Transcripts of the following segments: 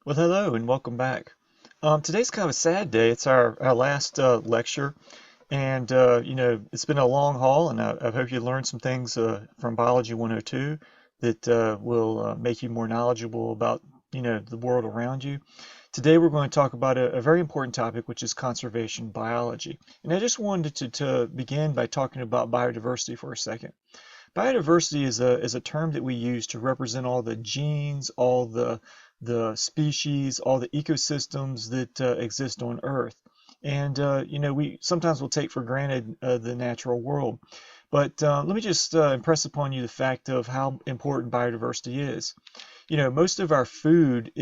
Well, hello and welcome back. Today's kind of a sad day. It's our last lecture, and it's been a long haul, and I hope you learned some things from Biology 102 that will make you more knowledgeable about the world around you. Today we're going to talk about a very important topic, which is conservation biology. And I just wanted to begin by talking about biodiversity for a second. Biodiversity is a term that we use to represent all the genes, all the species, all the ecosystems that exist on Earth. And we sometimes will take for granted the natural world. But let me just impress upon you the fact of how important biodiversity is. Most of our food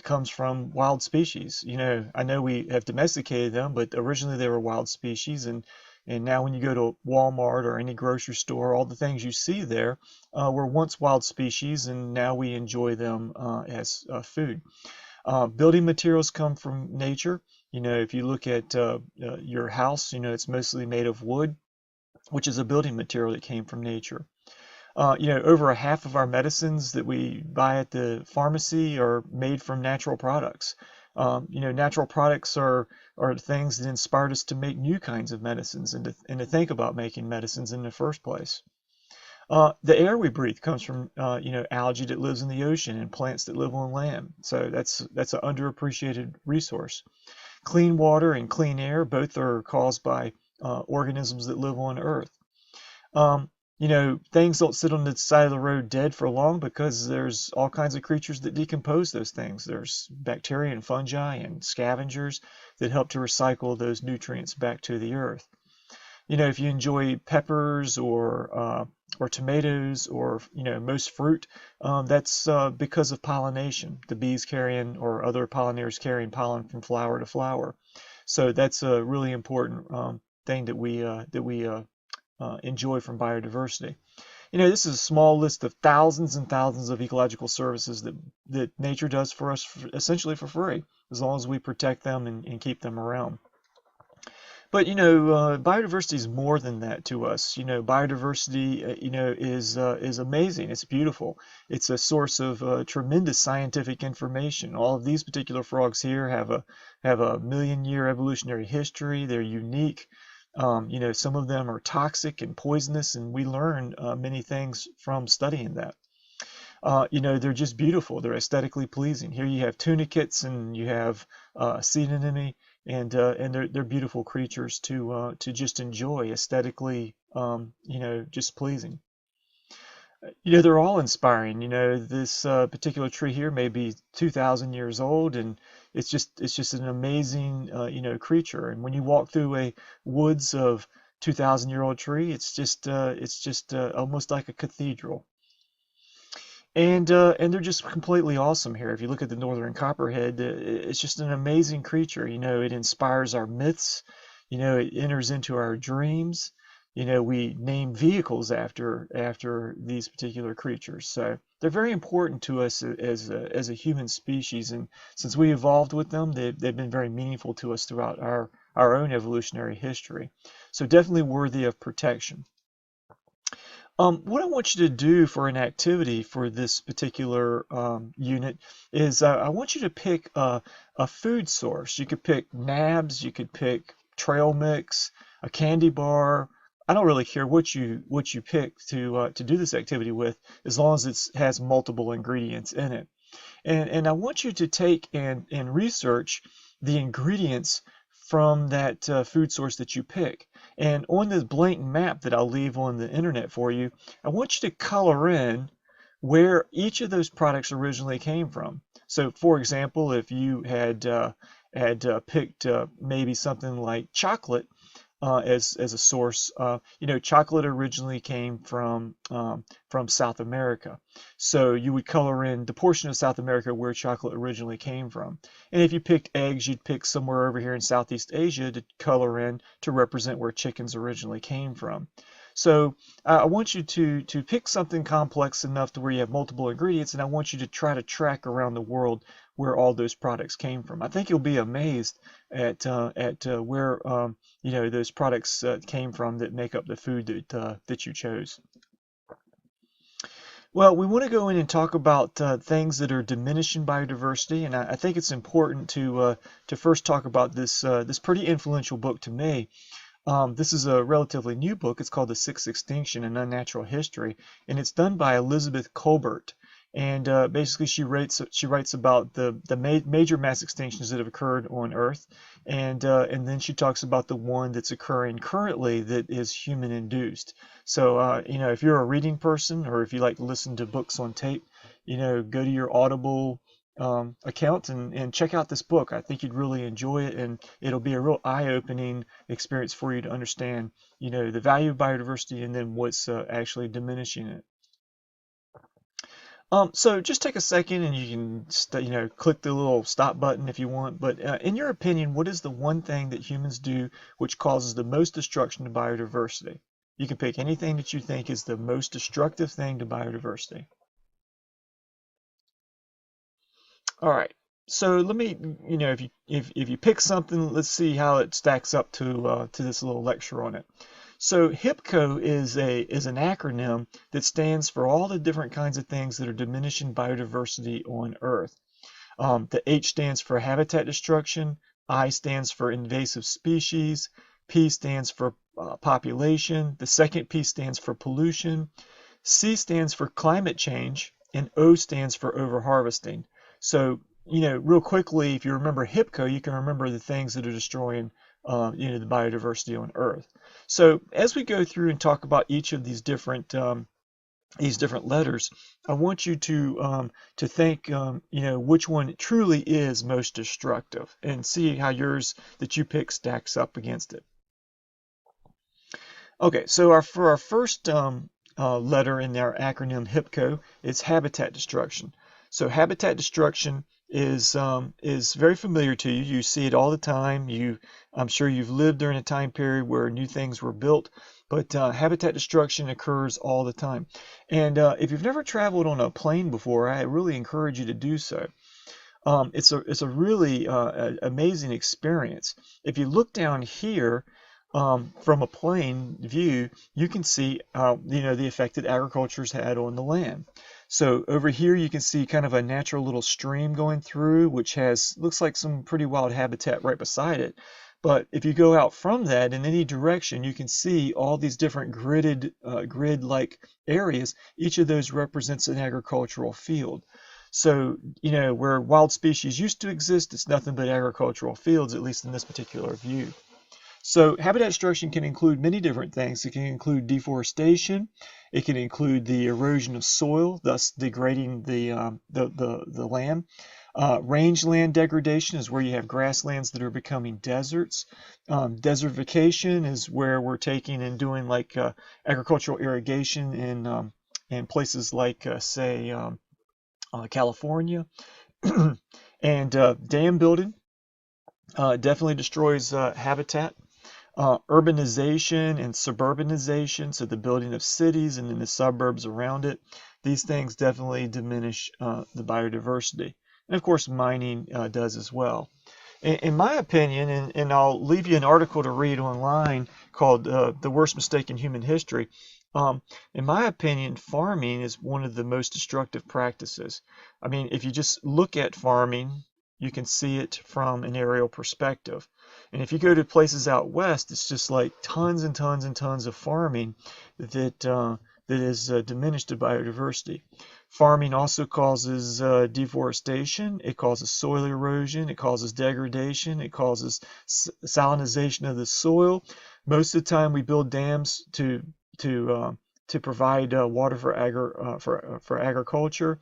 comes from wild species. I know we have domesticated them, but originally they were wild species, and now when you go to Walmart or any grocery store, all the things you see there were once wild species, and now we enjoy them as food. Building materials come from nature. If you look at your house, it's mostly made of wood, which is a building material that came from nature. Over a half of our medicines that we buy at the pharmacy are made from natural products. Natural products are things that inspired us to make new kinds of medicines and to think about making medicines in the first place. The air we breathe comes from algae that lives in the ocean and plants that live on land. So that's an underappreciated resource. Clean water and clean air both are caused by organisms that live on Earth. Things don't sit on the side of the road dead for long because there's all kinds of creatures that decompose those things. There's bacteria and fungi and scavengers that help to recycle those nutrients back to the earth. If you enjoy peppers or tomatoes or most fruit, that's because of pollination. The bees carrying or other pollinators carrying pollen from flower to flower. So that's a really important thing that we enjoy from biodiversity. This is a small list of thousands and thousands of ecological services that nature does for us essentially for free, as long as we protect them and keep them around. But biodiversity is more than that to us. Biodiversity, is amazing. It's beautiful. It's a source of tremendous scientific information. All of these particular frogs here have a million-year evolutionary history. They're unique. Some of them are toxic and poisonous, and we learn many things from studying that. They're just beautiful. They're aesthetically pleasing. Here you have tunicates and you have sea anemone, and they're beautiful creatures to just enjoy aesthetically, just pleasing. They're all inspiring. This particular tree here may be 2,000 years old, and it's just an amazing, creature. And when you walk through a woods of 2,000-year-old tree, it's just almost like a cathedral. And they're just completely awesome here. If you look at the northern copperhead, it's just an amazing creature. It inspires our myths. It enters into our dreams. We name vehicles after these particular creatures. So they're very important to us as a human species. And since we evolved with them, they've been very meaningful to us throughout our own evolutionary history. So definitely worthy of protection. What I want you to do for an activity for this particular unit is I want you to pick a food source. You could pick nabs, you could pick trail mix, a candy bar. I don't really care what you pick to do this activity with, as long as it has multiple ingredients in it. And I want you to take and research the ingredients from that food source that you pick. And on this blank map that I'll leave on the internet for you, I want you to color in where each of those products originally came from. So, for example, if you had picked maybe something like chocolate as a source. Chocolate originally came from South America, so you would color in the portion of South America where chocolate originally came from. And if you picked eggs, you'd pick somewhere over here in Southeast Asia to color in to represent where chickens originally came from. So I want you to pick something complex enough to where you have multiple ingredients, and I want you to try to track around the world where all those products came from. I think you'll be amazed at where those products came from that make up the food that you chose. Well, we want to go in and talk about things that are diminishing biodiversity, and I think it's important to first talk about this pretty influential book to me. This is a relatively new book. It's called The Sixth Extinction: An Unnatural History, and it's done by Elizabeth Colbert. And basically, she writes about the major mass extinctions that have occurred on Earth, and then she talks about the one that's occurring currently that is human induced. So if you're a reading person, or if you like to listen to books on tape, go to your Audible account and check out this book. I think you'd really enjoy it, and it'll be a real eye-opening experience for you to understand, the value of biodiversity and then what's actually diminishing it. So just take a second and you can, click the little stop button if you want. But in your opinion, what is the one thing that humans do which causes the most destruction to biodiversity? You can pick anything that you think is the most destructive thing to biodiversity. All right. So let me, if you pick something, let's see how it stacks up to this little lecture on it. So HIPCO is an acronym that stands for all the different kinds of things that are diminishing biodiversity on Earth. The H stands for habitat destruction, I stands for invasive species, P stands for population, the second P stands for pollution, C stands for climate change, and O stands for overharvesting. So, real quickly, if you remember HIPCO, you can remember the things that are destroying, the biodiversity on Earth. So, as we go through and talk about each of these different letters, I want you to think, which one truly is most destructive, and see how yours that you pick stacks up against it. Okay, so for our first letter in our acronym HIPCO, it's habitat destruction. So habitat destruction is very familiar to you. You see it all the time. I'm sure you've lived during a time period where new things were built, but habitat destruction occurs all the time. And if you've never traveled on a plane before, I really encourage you to do so. It's a really amazing experience. If you look down here from a plane view, you can see the effect that agriculture's had on the land. So over here you can see kind of a natural little stream going through, which looks like some pretty wild habitat right beside it. But if you go out from that in any direction, you can see all these different grid-like areas. Each of those represents an agricultural field. So, where wild species used to exist, it's nothing but agricultural fields, at least in this particular view. So habitat destruction can include many different things. It can include deforestation. It can include the erosion of soil, thus degrading the land. Rangeland degradation is where you have grasslands that are becoming deserts. Desertification is where we're taking and doing like agricultural irrigation in places like, say, California. And dam building definitely destroys habitat. Urbanization and suburbanization, so the building of cities and then the suburbs around it, these things definitely diminish the biodiversity. And of course, mining does as well. In my opinion, and I'll leave you an article to read online called The Worst Mistake in Human History. In my opinion, farming is one of the most destructive practices. I mean, if you just look at farming, you can see it from an aerial perspective. And if you go to places out west, it's just like tons and tons and tons of farming that is diminished to biodiversity. Farming also causes deforestation. It causes soil erosion. It causes degradation. It causes salinization of the soil. Most of the time, we build dams to provide water for agriculture.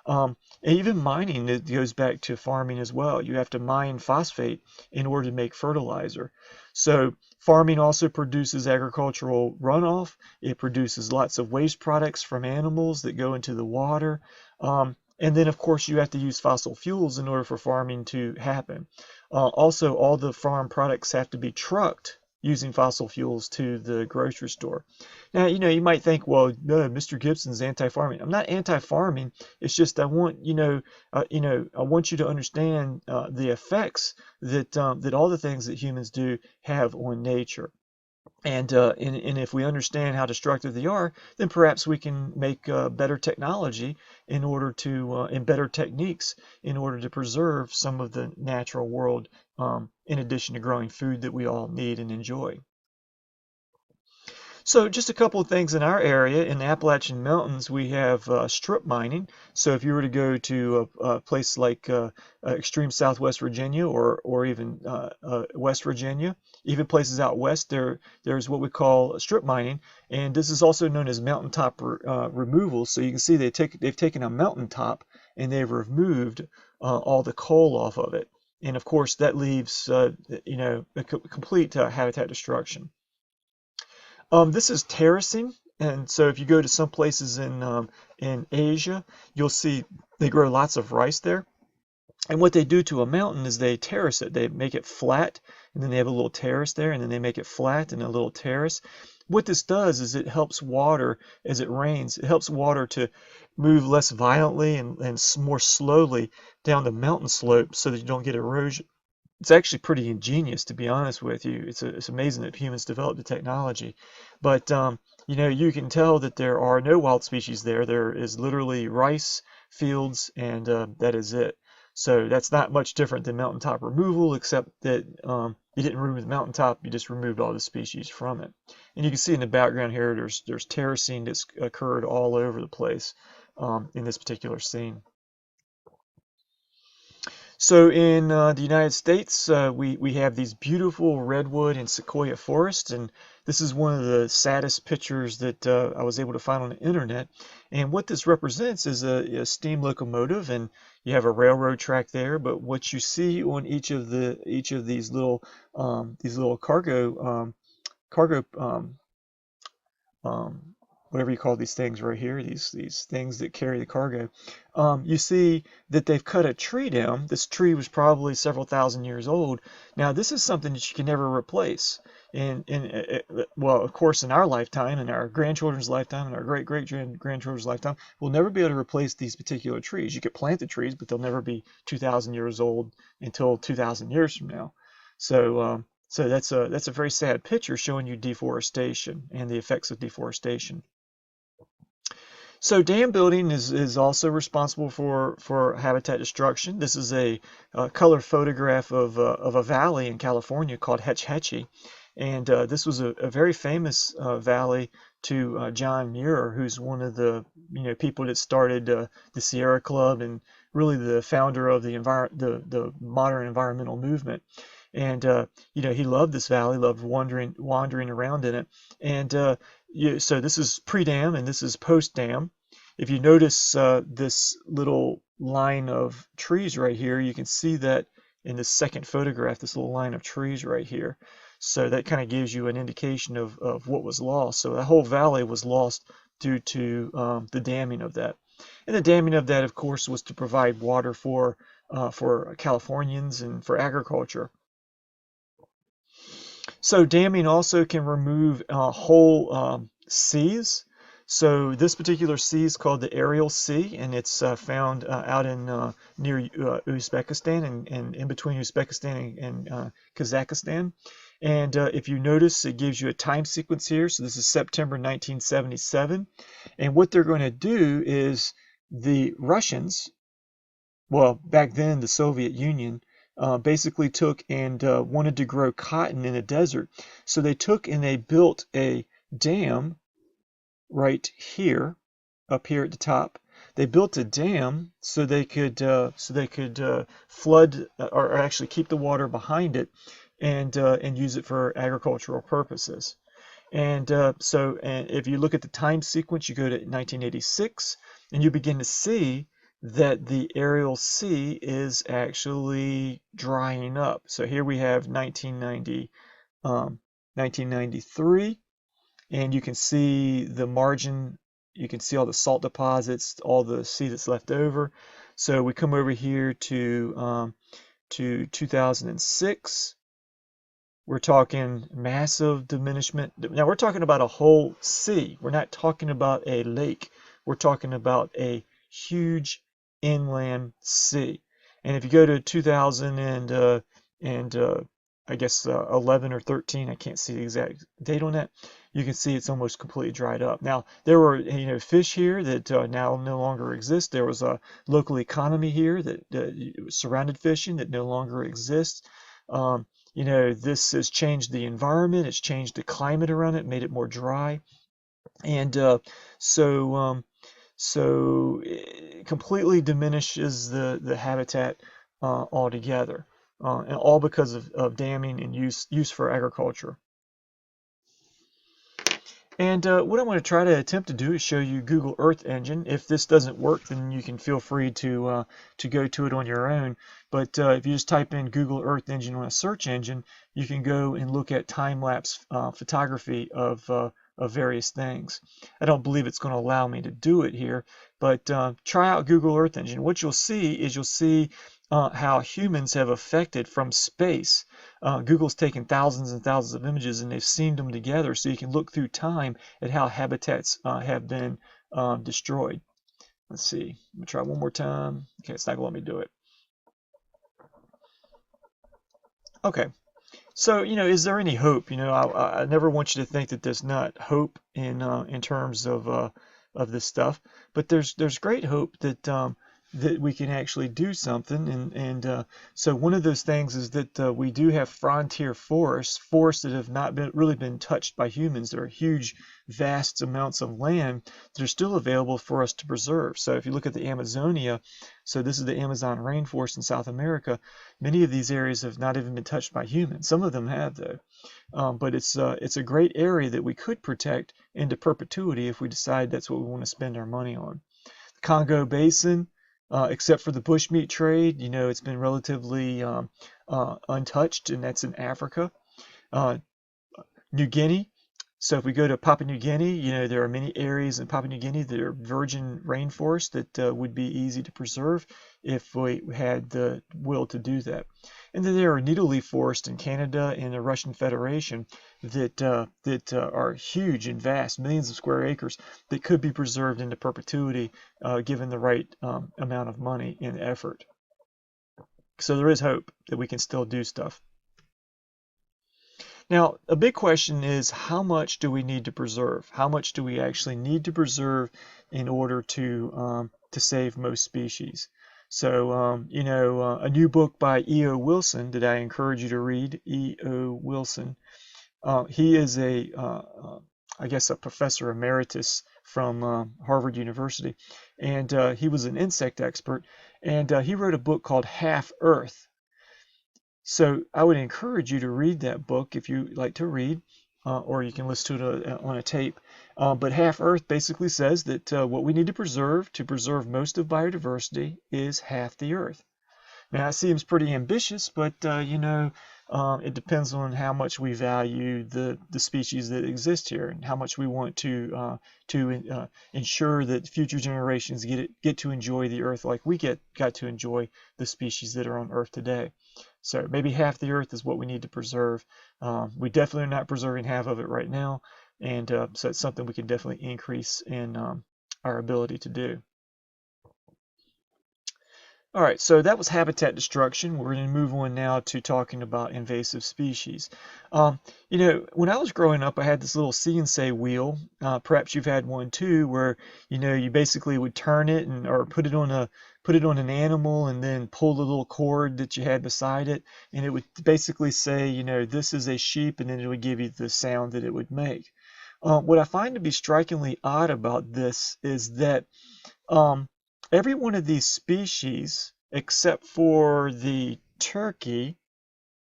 And even mining, it goes back to farming as well. You have to mine phosphate in order to make fertilizer. So farming also produces agricultural runoff. It produces lots of waste products from animals that go into the water. And then, of course, you have to use fossil fuels in order for farming to happen. Also, all the farm products have to be trucked using fossil fuels to the grocery store. Now, you might think, well, no, Mr. Gibson's anti-farming. I'm not anti-farming. It's just I want I want you to understand the effects that all the things that humans do have on nature. And if we understand how destructive they are, then perhaps we can make better technology in order to, and better techniques in order to preserve some of the natural world, in addition to growing food that we all need and enjoy. So just a couple of things in our area. In the Appalachian Mountains, we have strip mining. So if you were to go to a place like extreme Southwest Virginia, or even West Virginia, even places out west, there's what we call strip mining, and this is also known as mountaintop removal. So you can see they've taken a mountaintop and they've removed all the coal off of it, and of course that leaves a complete habitat destruction. This is terracing, and so if you go to some places in Asia, you'll see they grow lots of rice there. And what they do to a mountain is they terrace it. They make it flat, and then they have a little terrace there, and then they make it flat and a little terrace. What this does is it helps water, as it rains, it helps water to move less violently and more slowly down the mountain slope so that you don't get erosion. It's actually pretty ingenious, to be honest with you. It's amazing that humans developed the technology. But you can tell that there are no wild species there. There is literally rice fields, and that is it. So that's not much different than mountaintop removal, except that you didn't remove the mountaintop, you just removed all the species from it. And you can see in the background here, there's terracing that's occurred all over the place in this particular scene. So in the United States, we have these beautiful redwood and sequoia forests, and this is one of the saddest pictures that I was able to find on the internet. And what this represents is a steam locomotive, and you have a railroad track there. But what you see on each of these little cargo um, whatever you call these things right here, these things that carry the cargo, you see that they've cut a tree down. This tree was probably several thousand years old. Now, this is something that you can never replace. Well, of course, in our lifetime, in our grandchildren's lifetime, in our great-great-grandchildren's lifetime, we'll never be able to replace these particular trees. You could plant the trees, but they'll never be 2,000 years old until 2,000 years from now. So that's a very sad picture showing you deforestation and the effects of deforestation. So dam building is also responsible for habitat destruction. This is a color photograph of a valley in California called Hetch Hetchy. And this was a very famous valley to John Muir, who's one of the people that started the Sierra Club and really the founder of the modern environmental movement. And he loved this valley, loved wandering around in it. And so this is pre-dam and this is post-dam. If you notice this little line of trees right here, you can see that in the second photograph, this little line of trees right here. So that kind of gives you an indication of what was lost. So the whole valley was lost due to the damming of that. And the damming of that, of course, was to provide water for Californians and for agriculture. So damming also can remove whole seas. So this particular sea is called the Aral Sea, and it's found out in near Uzbekistan and in between Uzbekistan and Kazakhstan. And if you notice, it gives you a time sequence here. So this is September 1977. And what they're going to do is the Russians, well, back then the Soviet Union, basically took and wanted to grow cotton in a desert. So they took and they built a dam right here, up here at the top. They built a dam so they could flood or actually keep the water behind it and use it for agricultural purposes. And and if you look at the time sequence, you go to 1986, and you begin to see that the Aral Sea is actually drying up. So here we have 1993, and you can see the margin. You can see all the salt deposits, all the sea that's left over. So we come over here to 2006. We're talking massive diminishment. Now we're talking about a whole sea. We're not talking about a lake. We're talking about a huge inland sea. And if you go to 2000 and I guess 11 or 13. I can't see the exact date on that. You can see it's almost completely dried up. Now there were fish here that now no longer exist. There was a local economy here that surrounded fishing that no longer exists. This has changed the environment. It's changed the climate around it, made it more dry, and so it completely diminishes the habitat altogether, and all because of damming and use for agriculture. And what I'm going to try to attempt to do is show you Google Earth Engine. If this doesn't work, then you can feel free to go to it on your own. But if you just type in Google Earth Engine on a search engine, you can go and look at time-lapse photography of various things. I don't believe it's going to allow me to do it here, but try out Google Earth Engine. What you'll see is how humans have affected from space. Google's taken thousands and thousands of images and they've seamed them together so you can look through time at how habitats have been destroyed. Let's see. Let me try one more time. Okay, it's not going to let me do it. Okay. So, is there any hope? I never want you to think that there's not hope in terms of this stuff, but there's great hope that we can actually do something. And so one of those things is that we do have frontier forests that have not really been touched by humans. There are huge, vast amounts of land that are still available for us to preserve. So if you look at the Amazonia, so this is the Amazon rainforest in South America, many of these areas have not even been touched by humans. Some of them have, though. But it's a great area that we could protect into perpetuity if we decide that's what we want to spend our money on. The Congo Basin, except for the bushmeat trade, it's been relatively untouched, and that's in Africa. New Guinea. So if we go to Papua New Guinea, there are many areas in Papua New Guinea that are virgin rainforest that would be easy to preserve if we had the will to do that. And then there are needle leaf forests in Canada and the Russian Federation that are huge and vast, millions of square acres that could be preserved into perpetuity given the right amount of money and effort. So there is hope that we can still do stuff. Now, a big question is, how much do we need to preserve? How much do we actually need to preserve in order to save most species? So, a new book by E.O. Wilson that I encourage you to read, E.O. Wilson. He is I guess, a professor emeritus from Harvard University, and he was an insect expert, and he wrote a book called Half Earth. So I would encourage you to read that book if you like to read, or you can listen to it on a tape. But Half Earth basically says that what we need to preserve most of biodiversity, is half the Earth. Now, it seems pretty ambitious, but it depends on how much we value the species that exist here, and how much we want to ensure that future generations get to enjoy the Earth like we got to enjoy the species that are on Earth today. So maybe half the Earth is what we need to preserve. We definitely are not preserving half of it right now, and so it's something we can definitely increase in our ability to do. All right, so that was habitat destruction. We're going to move on now to talking about invasive species. When I was growing up, I had this little see and say wheel. Perhaps you've had one too, where you basically would turn it or put it on an animal and then pull the little cord that you had beside it, and it would basically say, this is a sheep, and then it would give you the sound that it would make. What I find to be strikingly odd about this is that every one of these species, except for the turkey,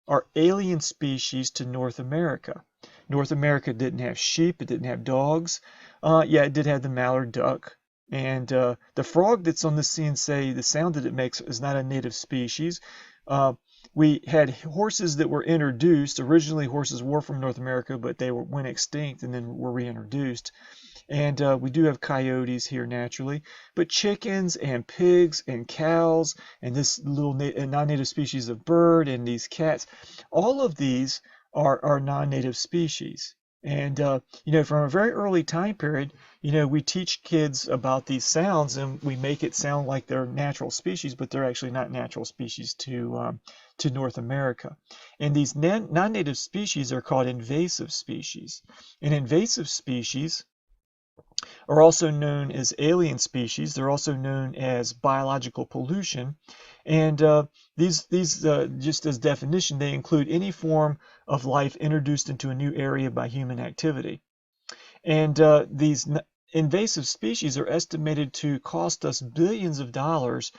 are alien species to North America. North America didn't have sheep, it didn't have dogs. Yeah, it did have the mallard duck. And the frog that's on the CNC, the sound that it makes is not a native species. We had horses that were introduced. Originally, horses were from North America, but they went extinct and then were reintroduced. And we do have coyotes here naturally, but chickens and pigs and cows and this little non-native species of bird and these cats, all of these are non-native species. And from a very early time period, we teach kids about these sounds, and we make it sound like they're natural species, but they're actually not natural species to North America. And these non-native species are called invasive species. And invasive species are also known as alien species. They're also known as biological pollution. And these just as definition, they include any form of life introduced into a new area by human activity. And these invasive species are estimated to cost us billions of dollars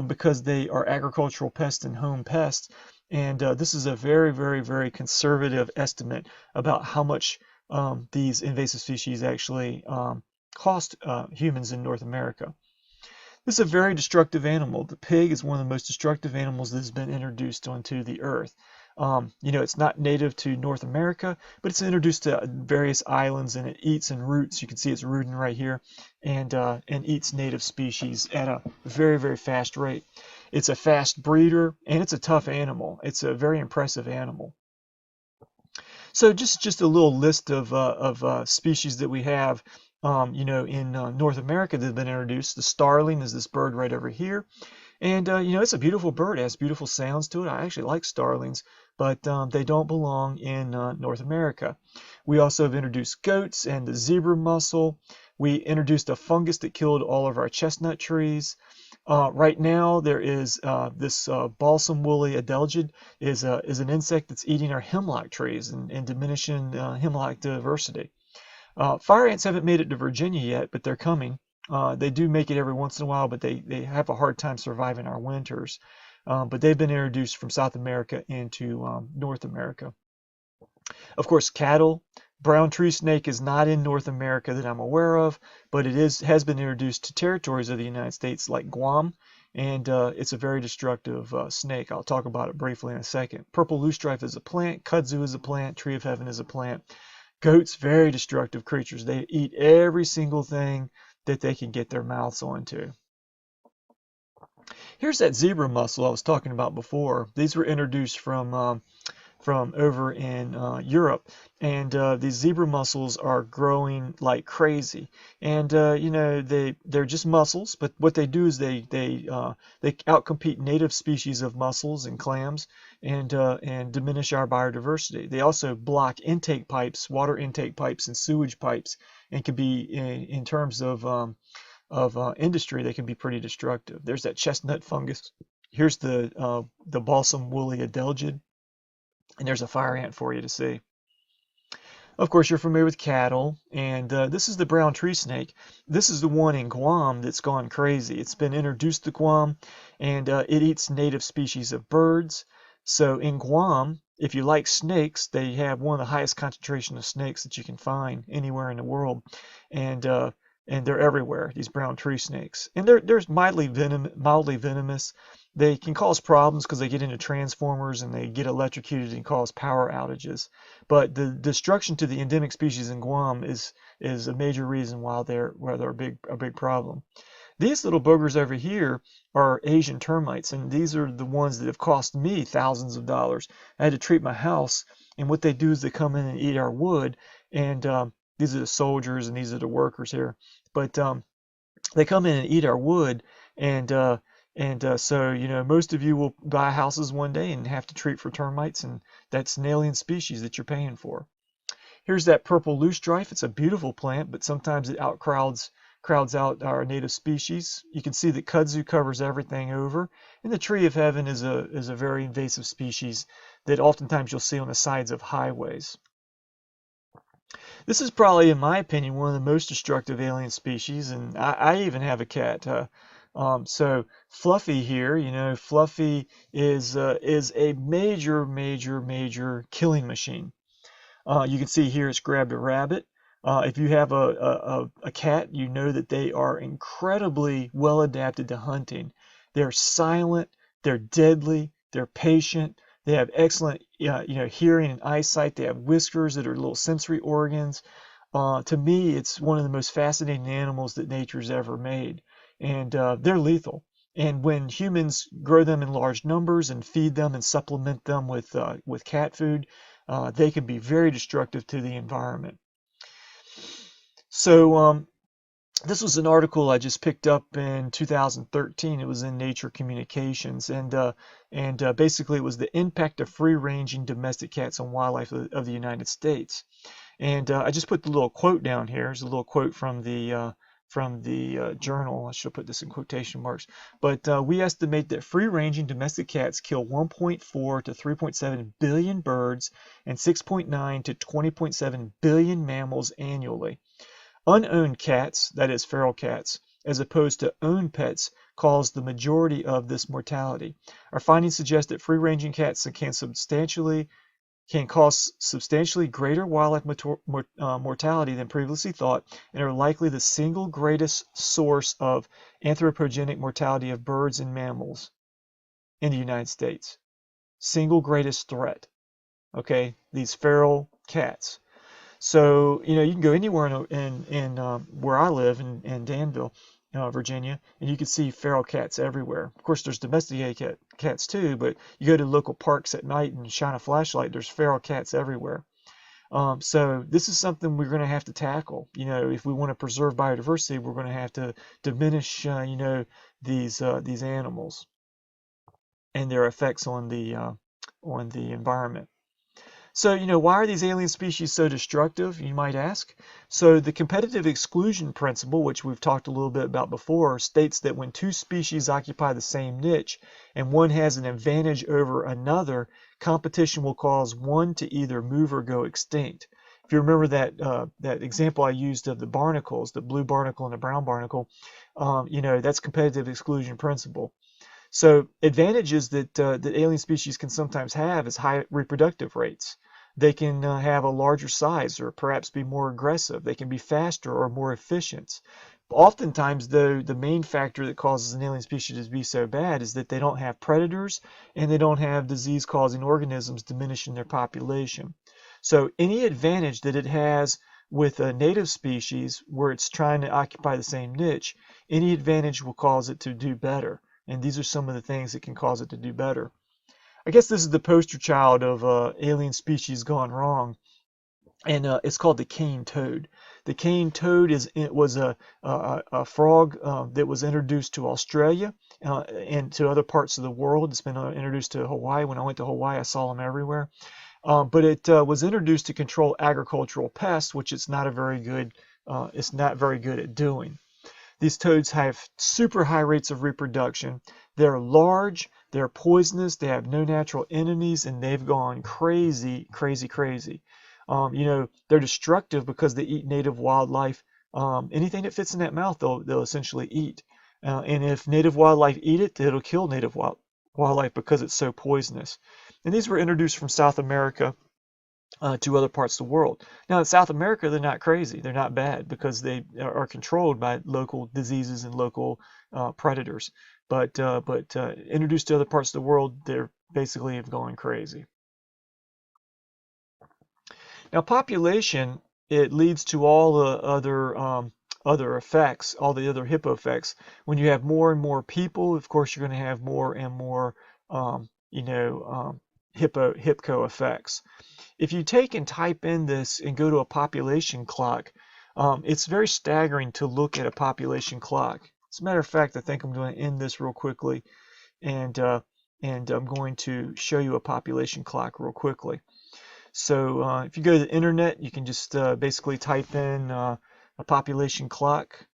because they are agricultural pests and home pests. And this is a very, very, very conservative estimate about how much these invasive species actually cost humans in North America. This is a very destructive animal. The pig is one of the most destructive animals that has been introduced onto the earth. It's not native to North America, but it's introduced to various islands, and it eats and roots. You can see it's rooting right here, and eats native species at a very, very fast rate. It's a fast breeder, and it's a tough animal. It's a very impressive animal. So just a little list of species that we have, in North America that have been introduced. The starling is this bird right over here. And, it's a beautiful bird. It has beautiful sounds to it. I actually like starlings, but they don't belong in North America. We also have introduced goats and the zebra mussel. We introduced a fungus that killed all of our chestnut trees. Right now, there is this balsam woolly adelgid is an insect that's eating our hemlock trees and diminishing hemlock diversity. Fire ants haven't made it to Virginia yet, but they're coming. They do make it every once in a while, but they have a hard time surviving our winters. But they've been introduced from South America into North America. Of course, cattle. Brown tree snake is not in North America that I'm aware of, but it has been introduced to territories of the United States like Guam, and it's a very destructive snake. I'll talk about it briefly in a second. Purple loosestrife is a plant. Kudzu is a plant. Tree of heaven is a plant. Goats, very destructive creatures. They eat every single thing that they can get their mouths onto. Here's that zebra mussel I was talking about before. These were introduced from over in Europe, and these zebra mussels are growing like crazy. And they're just mussels, but what they do is they outcompete native species of mussels and clams, and diminish our biodiversity. They also block intake pipes, water intake pipes, and sewage pipes, and can be in terms of industry, they can be pretty destructive. There's that chestnut fungus. Here's the balsam woolly adelgid. And there's a fire ant for you to see. Of course, you're familiar with cattle, and this is the brown tree snake. This is the one in Guam that's gone crazy. It's been introduced to Guam, and it eats native species of birds. So in Guam, if you like snakes, they have one of the highest concentration of snakes that you can find anywhere in the world, and they're everywhere. These brown tree snakes, and they're mildly venomous. They can cause problems because they get into transformers and they get electrocuted and cause power outages. But the destruction to the endemic species in Guam is a major reason why they're a big problem. These little boogers over here are Asian termites, and these are the ones that have cost me thousands of dollars. I had to treat my house, and what they do is they come in and eat our wood, and these are the soldiers and these are the workers here. But they come in and eat our wood, and so, most of you will buy houses one day and have to treat for termites, and that's an alien species that you're paying for. Here's that purple loosestrife. It's a beautiful plant, but sometimes it crowds out our native species. You can see that kudzu covers everything over, and the tree of heaven is a very invasive species that oftentimes you'll see on the sides of highways. This is probably, in my opinion, one of the most destructive alien species, and I even have a cat. So Fluffy here, Fluffy is a major killing machine. You can see here it's grabbed a rabbit. If you have a cat, you know that they are incredibly well adapted to hunting. They're silent, they're deadly, they're patient. They have excellent, hearing and eyesight. They have whiskers that are little sensory organs. To me, it's one of the most fascinating animals that nature's ever made, and they're lethal. And when humans grow them in large numbers and feed them and supplement them with cat food, they can be very destructive to the environment. So this was an article I just picked up in 2013. It was in Nature Communications, and basically it was the impact of free-ranging domestic cats on wildlife of the United States. And I just put the little quote down here. There's a little quote from the journal. I should put this in quotation marks. But we estimate that free-ranging domestic cats kill 1.4 to 3.7 billion birds and 6.9 to 20.7 billion mammals annually. Unowned cats, that is feral cats, as opposed to owned pets, cause the majority of this mortality. Our findings suggest that free-ranging cats can cause substantially greater wildlife mortality than previously thought, and are likely the single greatest source of anthropogenic mortality of birds and mammals in the United States. Single greatest threat. Okay, these feral cats. So, you can go anywhere in where I live in Danville, Virginia, and you can see feral cats everywhere. Of course, there's domesticated cats too, but you go to local parks at night and shine a flashlight, there's feral cats everywhere. So this is something we're going to have to tackle. If we want to preserve biodiversity, we're going to have to diminish, these animals and their effects on the environment. So, why are these alien species so destructive, you might ask? So the competitive exclusion principle, which we've talked a little bit about before, states that when two species occupy the same niche and one has an advantage over another, competition will cause one to either move or go extinct. If you remember that example I used of the barnacles, the blue barnacle and the brown barnacle, that's competitive exclusion principle. So advantages that alien species can sometimes have is high reproductive rates. They can have a larger size or perhaps be more aggressive. They can be faster or more efficient. Oftentimes, though, the main factor that causes an alien species to be so bad is that they don't have predators and they don't have disease-causing organisms diminishing their population. So any advantage that it has with a native species where it's trying to occupy the same niche, any advantage will cause it to do better. And these are some of the things that can cause it to do better. I guess this is the poster child of alien species gone wrong, and it's called the cane toad. The cane toad was a frog that was introduced to Australia and to other parts of the world. It's been introduced to Hawaii. When I went to Hawaii, I saw them everywhere. But it was introduced to control agricultural pests, which it's not very good at doing. These toads have super high rates of reproduction. They're large, they're poisonous, they have no natural enemies, and they've gone crazy, crazy, crazy. They're destructive because they eat native wildlife. Anything that fits in that mouth, they'll essentially eat. And if native wildlife eat it, it'll kill native wildlife because it's so poisonous. And these were introduced from South America to other parts of the world. Now in South America, they're not crazy. They're not bad because they are controlled by local diseases and local predators. But introduced to other parts of the world, they're basically have gone crazy. Now population, it leads to all the other effects, all the other hippo effects. When you have more and more people, of course, you're going to have more and more hippo effects. If you take and type in this and go to a population clock, it's very staggering to look at a population clock. As a matter of fact, I think I'm going to end this real quickly, and I'm going to show you a population clock real quickly. So if you go to the internet, you can just basically type in a population clock.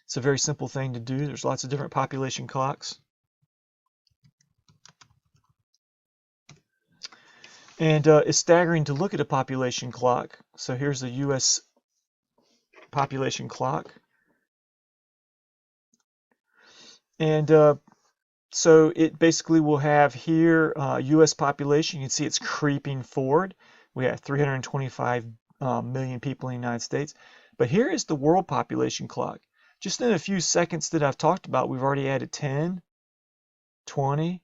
It's a very simple thing to do. There's lots of different population clocks. And it's staggering to look at a population clock. So here's the U.S. population clock. And so it basically will have here U.S. population. You can see it's creeping forward. We have 325 million people in the United States. But here is the world population clock. Just in a few seconds that I've talked about, we've already added 10, 20,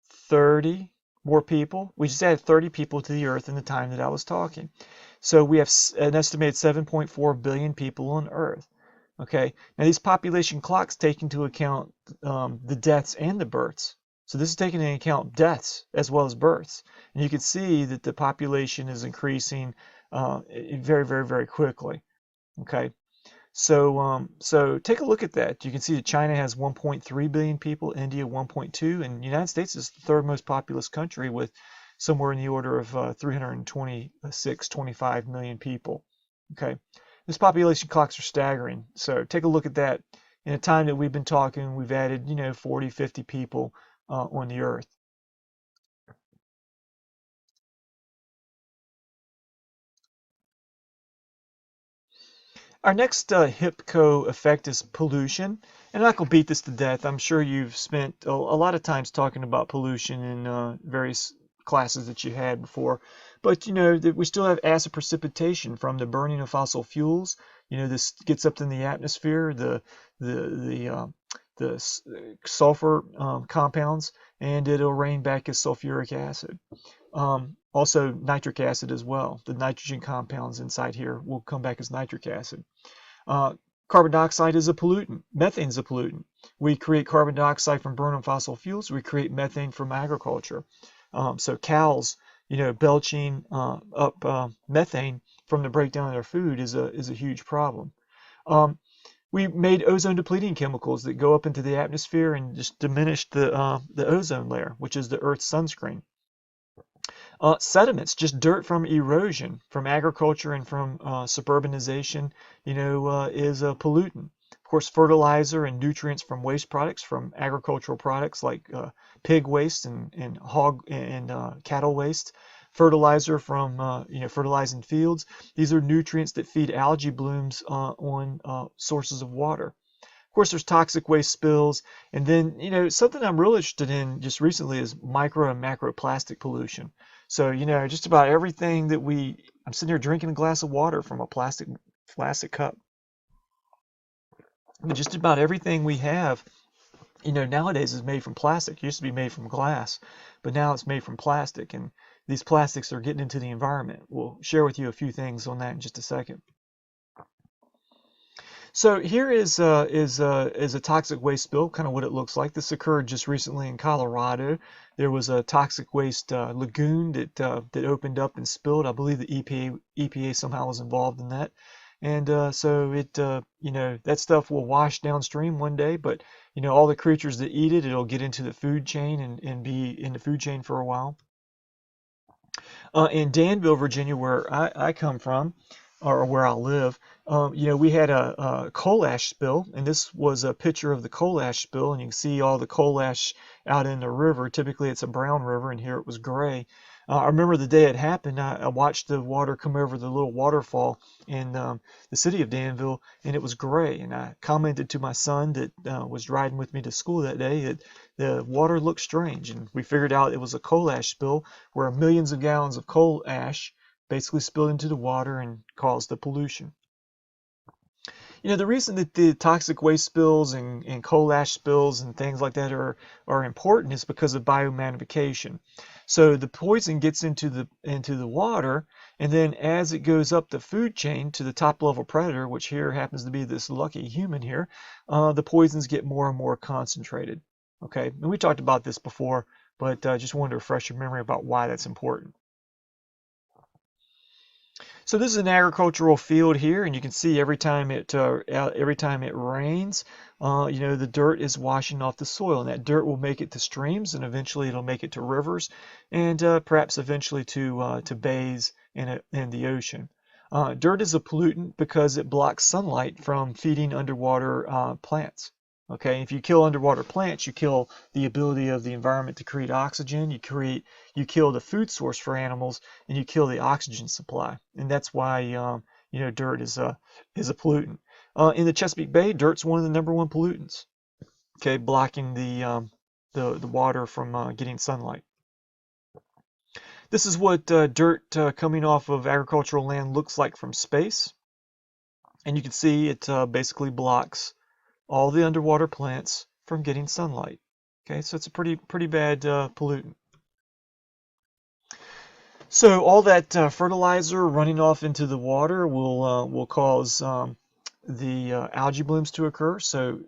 30 more people. We just added 30 people to the earth in the time that I was talking. So we have an estimated 7.4 billion people on earth. Okay, now these population clocks take into account the deaths and the births. So this is taking into account deaths as well as births. And you can see that the population is increasing very, very, very quickly. Okay. So take a look at that. You can see that China has 1.3 billion people, India 1.2, and the United States is the third most populous country with somewhere in the order of 326, 25 million people. Okay, this population clocks are staggering. So take a look at that. In a time that we've been talking, we've added 40, 50 people on the Earth. Our next HIPCO effect is pollution. And I'm not going to beat this to death. I'm sure you've spent a lot of times talking about pollution in various classes that you had before. But that we still have acid precipitation from the burning of fossil fuels. This gets up in the atmosphere, the sulfur compounds, and it'll rain back as sulfuric acid. Also nitric acid as well. The nitrogen compounds inside here will come back as nitric acid. Carbon dioxide is a pollutant. Methane is a pollutant. We create carbon dioxide from burning fossil fuels. We create methane from agriculture. So cows, belching up methane from the breakdown of their food is a huge problem. We made ozone depleting chemicals that go up into the atmosphere and just diminish the ozone layer, which is the Earth's sunscreen. Sediments, just dirt from erosion, from agriculture and from suburbanization, is a pollutant. Of course, fertilizer and nutrients from waste products, from agricultural products like pig waste and hog and cattle waste. Fertilizer from fertilizing fields. These are nutrients that feed algae blooms on sources of water. Of course, there's toxic waste spills, and then something I'm real interested in just recently is micro and macro plastic pollution. So just about everything that I'm sitting here drinking a glass of water from a plastic cup. But just about everything we have, nowadays is made from plastic. It used to be made from glass, but now it's made from plastic, and these plastics are getting into the environment. We'll share with you a few things on that in just a second. So here is a toxic waste spill, kind of what it looks like. This occurred just recently in Colorado. There was a toxic waste lagoon that opened up and spilled. I believe the EPA somehow was involved in that. And so it that stuff will wash downstream one day, but all the creatures that eat it, it'll get into the food chain and be in the food chain for a while. In Danville, Virginia, where I come from, or where I live, we had a coal ash spill, and this was a picture of the coal ash spill, and you can see all the coal ash out in the river. Typically, it's a brown river, and here it was gray. I remember the day it happened. I watched the water come over the little waterfall in the city of Danville, and it was gray. And I commented to my son that was riding with me to school that day that the water looked strange, and we figured out it was a coal ash spill where millions of gallons of coal ash basically spilled into the water and caused the pollution. The reason that the toxic waste spills and coal ash spills and things like that are important is because of biomagnification. So the poison gets into the water, and then as it goes up the food chain to the top level predator, which here happens to be this lucky human here, the poisons get more and more concentrated. Okay, and we talked about this before, but just wanted to refresh your memory about why that's important. So this is an agricultural field here, and you can see every time it rains, the dirt is washing off the soil, and that dirt will make it to streams, and eventually it'll make it to rivers, and perhaps eventually to bays in the ocean. Dirt is a pollutant because it blocks sunlight from feeding underwater plants. Okay, if you kill underwater plants, you kill the ability of the environment to create oxygen. You kill the food source for animals, and you kill the oxygen supply. And that's why dirt is a pollutant. In the Chesapeake Bay, dirt's one of the number one pollutants. Okay, blocking the water from getting sunlight. This is what dirt coming off of agricultural land looks like from space, and you can see it basically blocks all the underwater plants from getting sunlight. Okay, so it's a pretty bad pollutant. So all that fertilizer running off into the water will cause the algae blooms to occur. So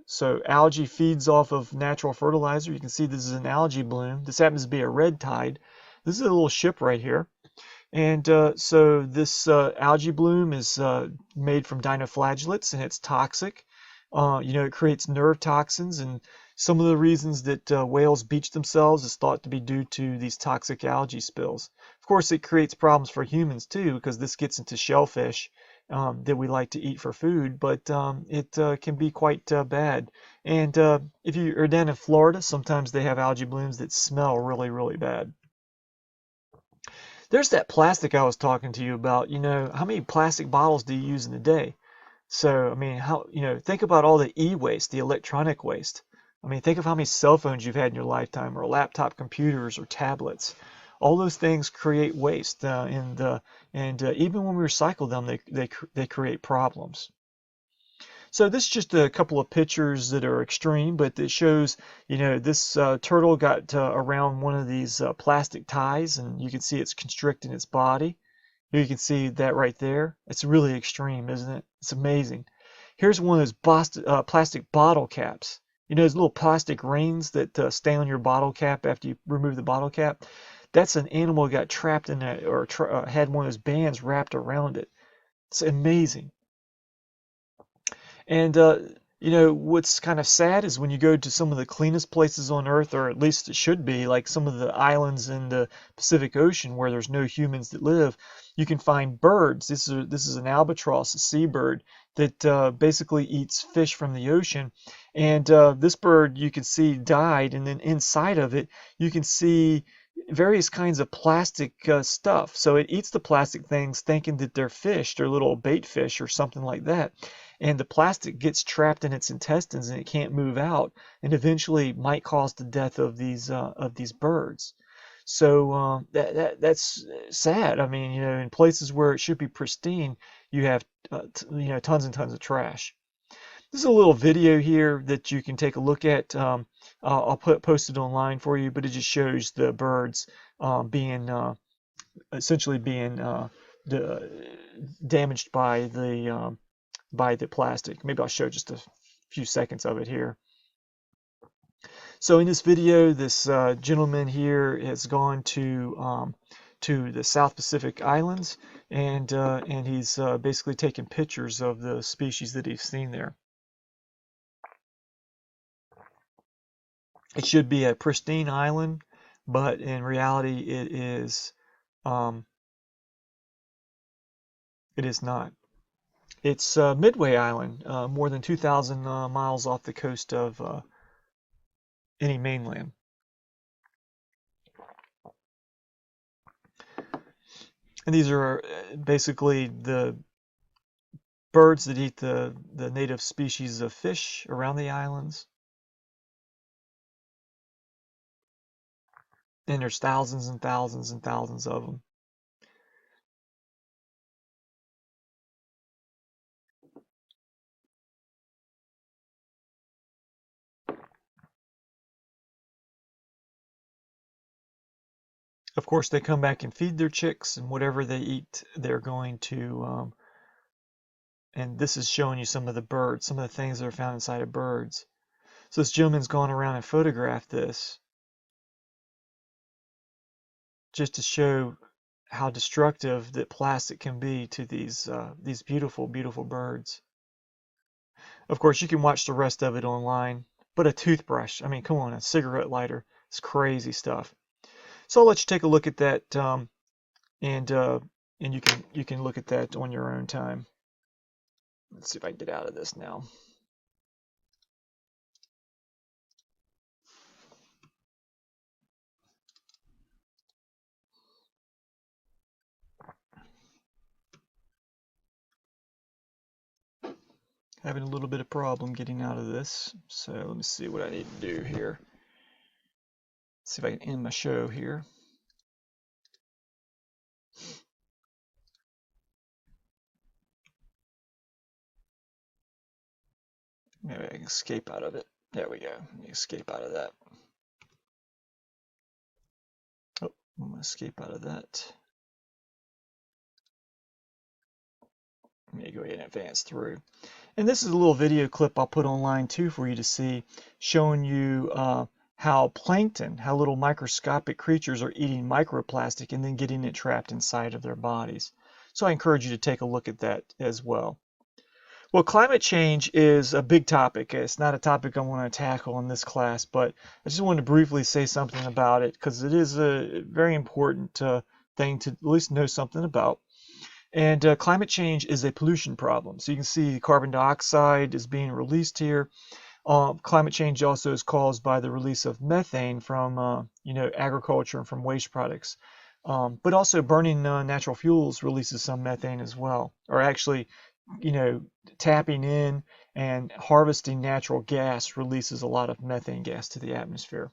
algae feeds off of natural fertilizer. You can see this is an algae bloom. This happens to be a red tide. This is a little ship right here. And so this algae bloom is made from dinoflagellates, and it's toxic. It creates nerve toxins, and some of the reasons that whales beach themselves is thought to be due to these toxic algae spills. Of course, it creates problems for humans too, because this gets into shellfish that we like to eat for food, but it can be quite bad. And if you are down in Florida, sometimes they have algae blooms that smell really, really bad. There's that plastic I was talking to you about. How many plastic bottles do you use in a day? So, I mean, think about all the e-waste, the electronic waste. I mean, think of how many cell phones you've had in your lifetime, or laptop computers, or tablets. All those things create waste, and even when we recycle them, they create problems. So this is just a couple of pictures that are extreme, but it shows, this turtle got around one of these plastic ties, and you can see it's constricting its body. Here you can see that right there. It's really extreme, isn't it? It's amazing. Here's one of those plastic bottle caps. Those little plastic rings that stay on your bottle cap after you remove the bottle cap? That's an animal that got trapped in that, or had one of those bands wrapped around it. It's amazing. And what's kind of sad is when you go to some of the cleanest places on Earth, or at least it should be, like some of the islands in the Pacific Ocean where there's no humans that live, you can find birds. This is an albatross, a seabird that basically eats fish from the ocean. And this bird you can see died, and then inside of it you can see various kinds of plastic stuff. So it eats the plastic things thinking that they're fish, they're little bait fish or something like that, and the plastic gets trapped in its intestines and it can't move out, and eventually might cause the death of these birds. So that's sad. I mean, in places where it should be pristine, you have tons and tons of trash. This is a little video here that you can take a look at. I'll post it online for you, but it just shows the birds being essentially being damaged by the plastic. Maybe I'll show just a few seconds of it here. So in this video, this gentleman here has gone to the South Pacific Islands, and he's basically taken pictures of the species that he's seen there. It should be a pristine island, but in reality, it is not. It's Midway Island, more than 2,000 miles off the coast of any mainland. And these are basically the birds that eat the native species of fish around the islands. And there's thousands and thousands and thousands of them. Of course, they come back and feed their chicks, and whatever they eat, they're going to, and this is showing you some of the birds, some of the things that are found inside of birds. So this gentleman's gone around and photographed this just to show how destructive that plastic can be to these beautiful, beautiful birds. Of course, you can watch the rest of it online, but a toothbrush, I mean, come on, a cigarette lighter, it's crazy stuff. So I'll let you take a look at that, and you can look at that on your own time. Let's see if I can get out of this now. Having a little bit of problem getting out of this, so let me see what I need to do here. Let's see if I can end my show here. Maybe I can escape out of it. There we go. Let me escape out of that. Oh, I'm going to escape out of that. Let me go ahead and advance through. And this is a little video clip I'll put online too for you to see, showing you how plankton, how little microscopic creatures are eating microplastic and then getting it trapped inside of their bodies. So I encourage you to take a look at that as well. Well, climate change is a big topic. It's not a topic I want to tackle in this class, but I just wanted to briefly say something about it because it is a very important thing to at least know something about. And climate change is a pollution problem. So you can see carbon dioxide is being released here. Climate change also is caused by the release of methane from agriculture and from waste products. But also burning natural fuels releases some methane as well, or actually tapping in and harvesting natural gas releases a lot of methane gas to the atmosphere.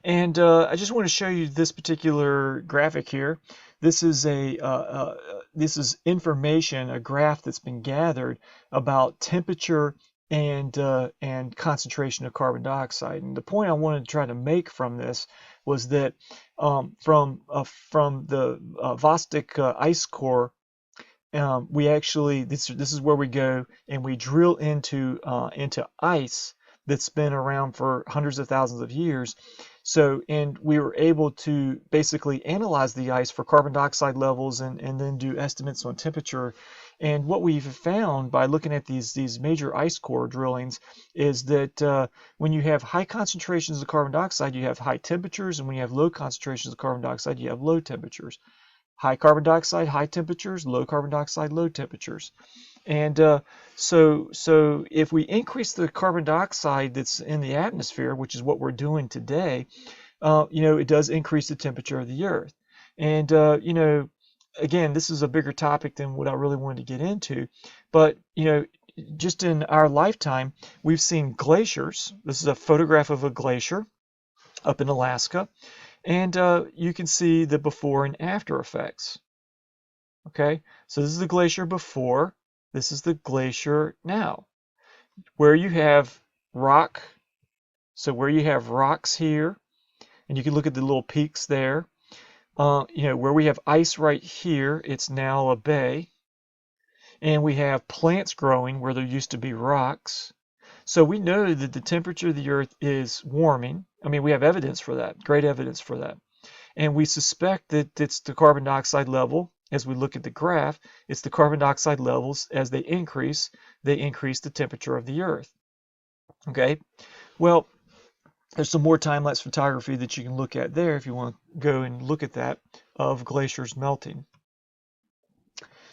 And I just want to show you this particular graphic here. This is this is information, a graph that's been gathered about temperature and concentration of carbon dioxide. And the point I wanted to try to make from this was that from the Vostok ice core, we actually this is where we go and we drill into ice that's been around for hundreds of thousands of years. So, and we were able to basically analyze the ice for carbon dioxide levels and then do estimates on temperature. And what we've found by looking at these major ice core drillings is that when you have high concentrations of carbon dioxide, you have high temperatures, and when you have low concentrations of carbon dioxide, you have low temperatures. High carbon dioxide, high temperatures, low carbon dioxide, low temperatures. And so if we increase the carbon dioxide that's in the atmosphere, which is what we're doing today, it does increase the temperature of the Earth. And, again, this is a bigger topic than what I really wanted to get into. But, just in our lifetime, we've seen glaciers. This is a photograph of a glacier up in Alaska. And you can see the before and after effects. Okay, so this is the glacier before. This is the glacier now, where you have rock. So where you have rocks here, and you can look at the little peaks there. Where we have ice right here, it's now a bay. And we have plants growing where there used to be rocks. So we know that the temperature of the Earth is warming. I mean, we have evidence for that, great evidence for that. And we suspect that it's the carbon dioxide level. As we look at the graph, it's the carbon dioxide levels. As they increase the temperature of the Earth. Okay, well, there's some more time-lapse photography that you can look at there if you want to go and look at that of glaciers melting.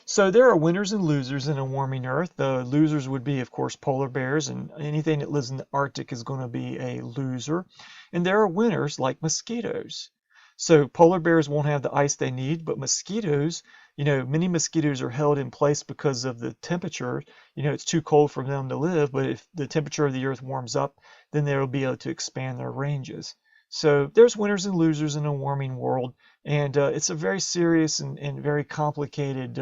So there are winners and losers in a warming Earth. The losers would be, of course, polar bears, and anything that lives in the Arctic is going to be a loser. And there are winners like mosquitoes. So polar bears won't have the ice they need, but mosquitoes, many mosquitoes are held in place because of the temperature. It's too cold for them to live, but if the temperature of the Earth warms up, then they'll be able to expand their ranges. So there's winners and losers in a warming world, and it's a very serious and very complicated,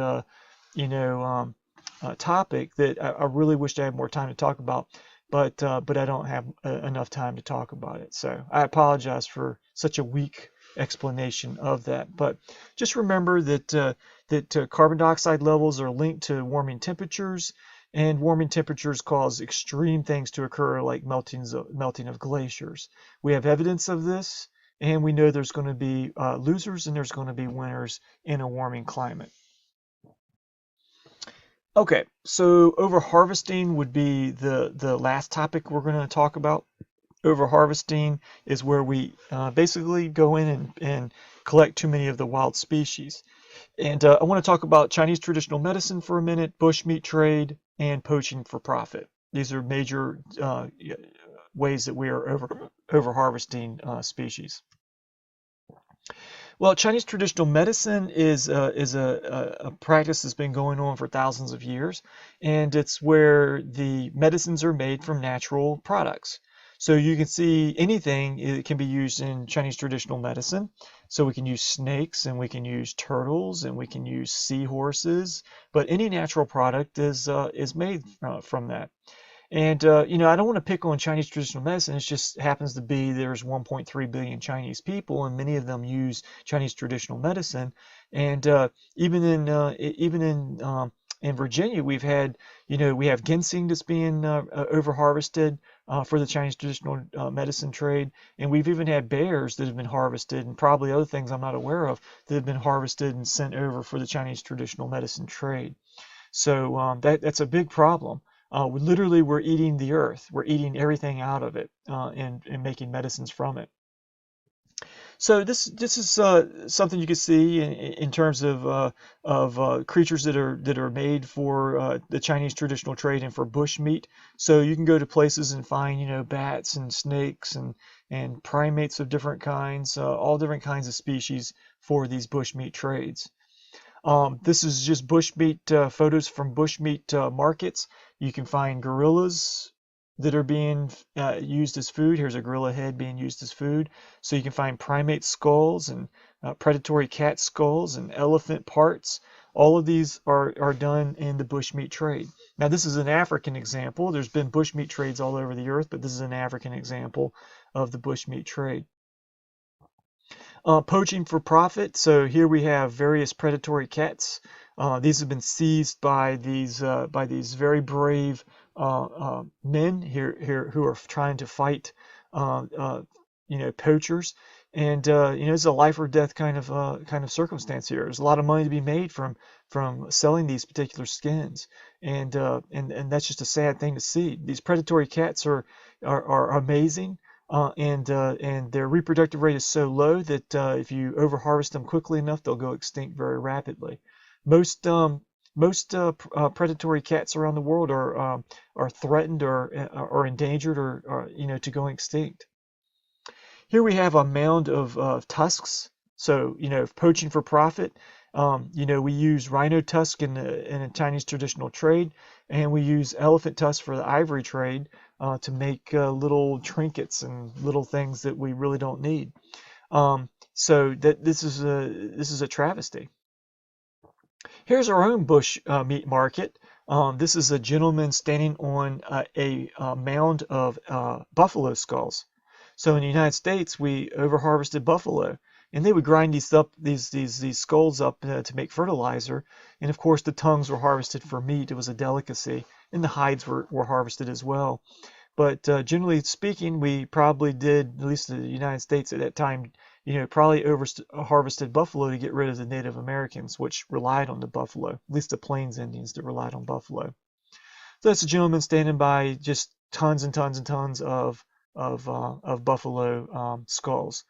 topic that I really wished I had more time to talk about, but I don't have enough time to talk about it. So I apologize for such a weak explanation of that. But just remember that carbon dioxide levels are linked to warming temperatures, and warming temperatures cause extreme things to occur, like melting of glaciers. We have evidence of this, and we know there's going to be losers and there's going to be winners in a warming climate. Okay, so overharvesting would be the last topic we're going to talk about. Overharvesting is where we basically go in and collect too many of the wild species. And I want to talk about Chinese traditional medicine for a minute, bushmeat trade, and poaching for profit. These are major ways that we are overharvesting species. Well, Chinese traditional medicine is a practice that's been going on for thousands of years, and it's where the medicines are made from natural products. So you can see anything it can be used in Chinese traditional medicine. So we can use snakes, and we can use turtles, and we can use seahorses, but any natural product is made from that. And I don't want to pick on Chinese traditional medicine. It just happens to be there's 1.3 billion Chinese people, and many of them use Chinese traditional medicine. And even in In Virginia, we've had, we have ginseng that's being over harvested for the Chinese traditional medicine trade, and we've even had bears that have been harvested, and probably other things I'm not aware of that have been harvested and sent over for the Chinese traditional medicine trade. So that's a big problem. We're eating the earth. We're eating everything out of it and making medicines from it. So this is something you can see in terms of creatures that are made for the Chinese traditional trade and for bush meat. So you can go to places and find bats and snakes and primates of different kinds, all different kinds of species for these bush meat trades. This is just bushmeat photos from bushmeat markets. You can find gorillas that are being used as food. Here's a gorilla head being used as food. So you can find primate skulls and predatory cat skulls and elephant parts. All of these are done in the bushmeat trade. Now this is an African example. There's been bushmeat trades all over the earth, but this is an African example of the bushmeat trade. Poaching for profit. So here we have various predatory cats. These have been seized by these very brave men here who are trying to fight poachers. And it's a life or death kind of circumstance here. There's a lot of money to be made from selling these particular skins, and that's just a sad thing to see. These predatory cats are amazing. And their reproductive rate is so low that if you overharvest them quickly enough, they'll go extinct very rapidly. Most predatory cats around the world are threatened or endangered or to go extinct. Here we have a mound of tusks. So poaching for profit. We use rhino tusk in a Chinese traditional trade, and we use elephant tusk for the ivory trade to make little trinkets and little things that we really don't need. So this is a travesty. Here's our own bush meat market. This is a gentleman standing on a mound of buffalo skulls. So in the United States, we overharvested buffalo, and they would grind these skulls up to make fertilizer. And of course, the tongues were harvested for meat. It was a delicacy, and the hides were harvested as well. But generally speaking, we probably did, at least in the United States at that time, probably harvested buffalo to get rid of the Native Americans, which relied on the buffalo, at least the Plains Indians that relied on buffalo. So that's a gentleman standing by just tons and tons and tons of buffalo skulls.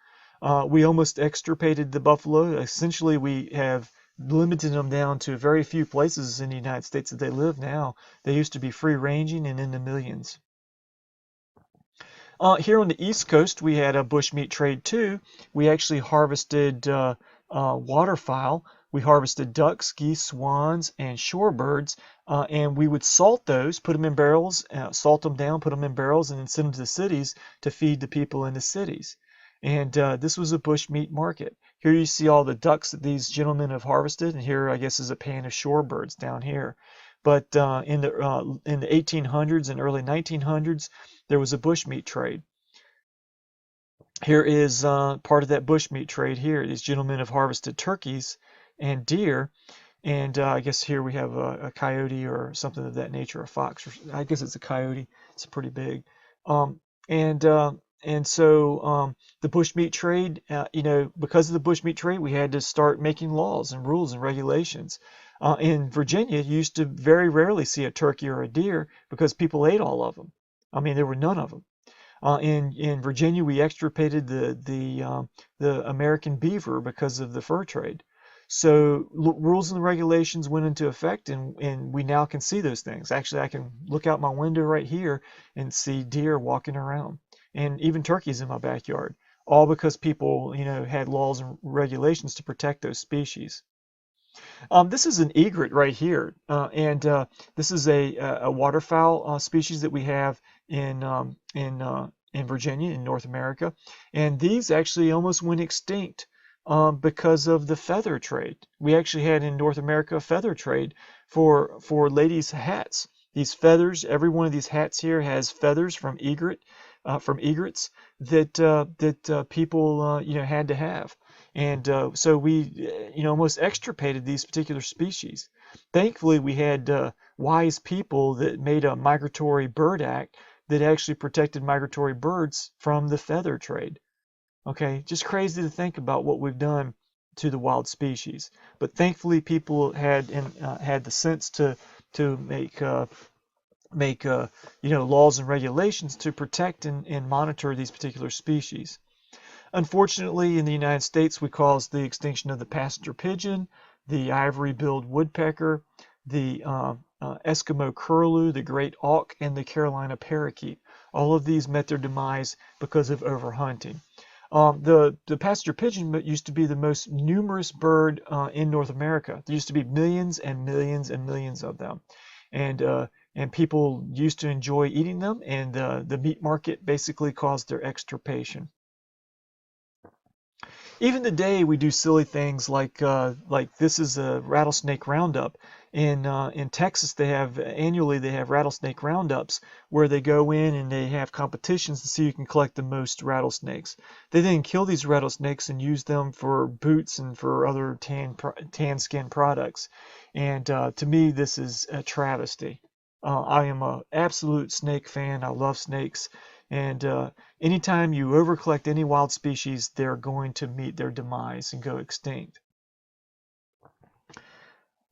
We almost extirpated the buffalo. Essentially, we have limited them down to very few places in the United States that they live now. They used to be free-ranging and in the millions. Here on the East Coast, we had a bushmeat trade too. We actually harvested waterfowl. We harvested ducks, geese, swans, and shorebirds, and we would salt those, put them in barrels, salt them down, put them in barrels, and then send them to the cities to feed the people in the cities. And this was a bushmeat market. Here you see all the ducks that these gentlemen have harvested, and here I guess is a pan of shorebirds down here. But in the 1800s and early 1900s, there was a bushmeat trade. Here is part of that bushmeat trade here. These gentlemen have harvested turkeys and deer, and I guess here we have a coyote or something of that nature, a fox. Or, I guess it's a coyote. It's pretty big. And so the bushmeat trade, because of the bushmeat trade, we had to start making laws and rules and regulations. In Virginia, you used to very rarely see a turkey or a deer because people ate all of them. I mean, there were none of them. In Virginia, we extirpated the American beaver because of the fur trade. So rules and regulations went into effect, and we now can see those things. Actually, I can look out my window right here and see deer walking around, and even turkeys in my backyard, all because people, had laws and regulations to protect those species. This is an egret right here, and this is a waterfowl species that we have in Virginia, in North America, and these actually almost went extinct because of the feather trade. We actually had in North America a feather trade for ladies' hats. These feathers, every one of these hats here has feathers from egrets that people had to have. And so we, almost extirpated these particular species. Thankfully, we had wise people that made a Migratory Bird Act that actually protected migratory birds from the feather trade. Okay, just crazy to think about what we've done to the wild species. But thankfully, people had the sense to make laws and regulations to protect and monitor these particular species. Unfortunately, in the United States, we caused the extinction of the passenger pigeon, the ivory-billed woodpecker, the Eskimo curlew, the great auk, and the Carolina parakeet. All of these met their demise because of overhunting. The passenger pigeon used to be the most numerous bird in North America. There used to be millions and millions and millions of them, and people used to enjoy eating them. And the meat market basically caused their extirpation. Even today, we do silly things like this is a rattlesnake roundup. In Texas, annually they have rattlesnake roundups where they go in and they have competitions to see who can collect the most rattlesnakes. They then kill these rattlesnakes and use them for boots and for other tan skin products. And to me, this is a travesty. I am an absolute snake fan. I love snakes. And anytime you overcollect any wild species, they're going to meet their demise and go extinct.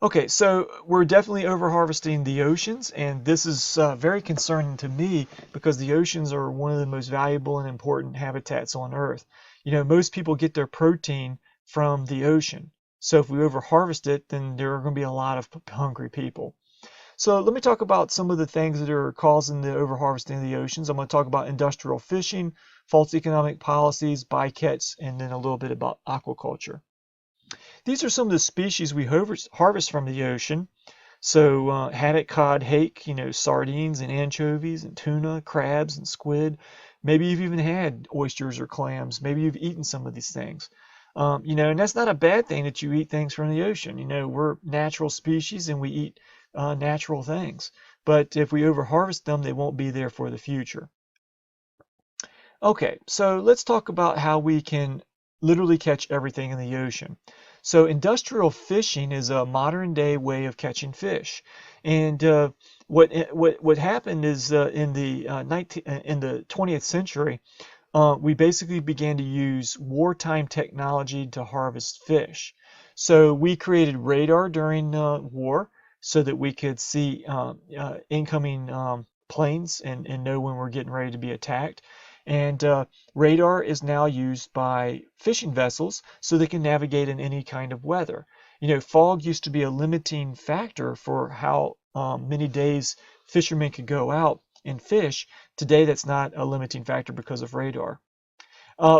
Okay, so we're definitely overharvesting the oceans, and this is very concerning to me because the oceans are one of the most valuable and important habitats on Earth. Most people get their protein from the ocean. So if we overharvest it, then there are going to be a lot of hungry people. So let me talk about some of the things that are causing the overharvesting of the oceans. I'm going to talk about industrial fishing, false economic policies, bycatch, and then a little bit about aquaculture. These are some of the species we harvest from the ocean. So haddock, cod, hake, sardines and anchovies and tuna, crabs and squid. Maybe you've even had oysters or clams. Maybe you've eaten some of these things. And that's not a bad thing that you eat things from the ocean. We're natural species and we eat natural things. But if we overharvest them, they won't be there for the future. Okay, so let's talk about how we can literally catch everything in the ocean. So industrial fishing is a modern day way of catching fish. And what happened is in the 20th century, we basically began to use wartime technology to harvest fish. So we created radar during war so that we could see incoming planes and know when we're getting ready to be attacked. And radar is now used by fishing vessels so they can navigate in any kind of weather. Fog used to be a limiting factor for how many days fishermen could go out and fish. Today, that's not a limiting factor because of radar.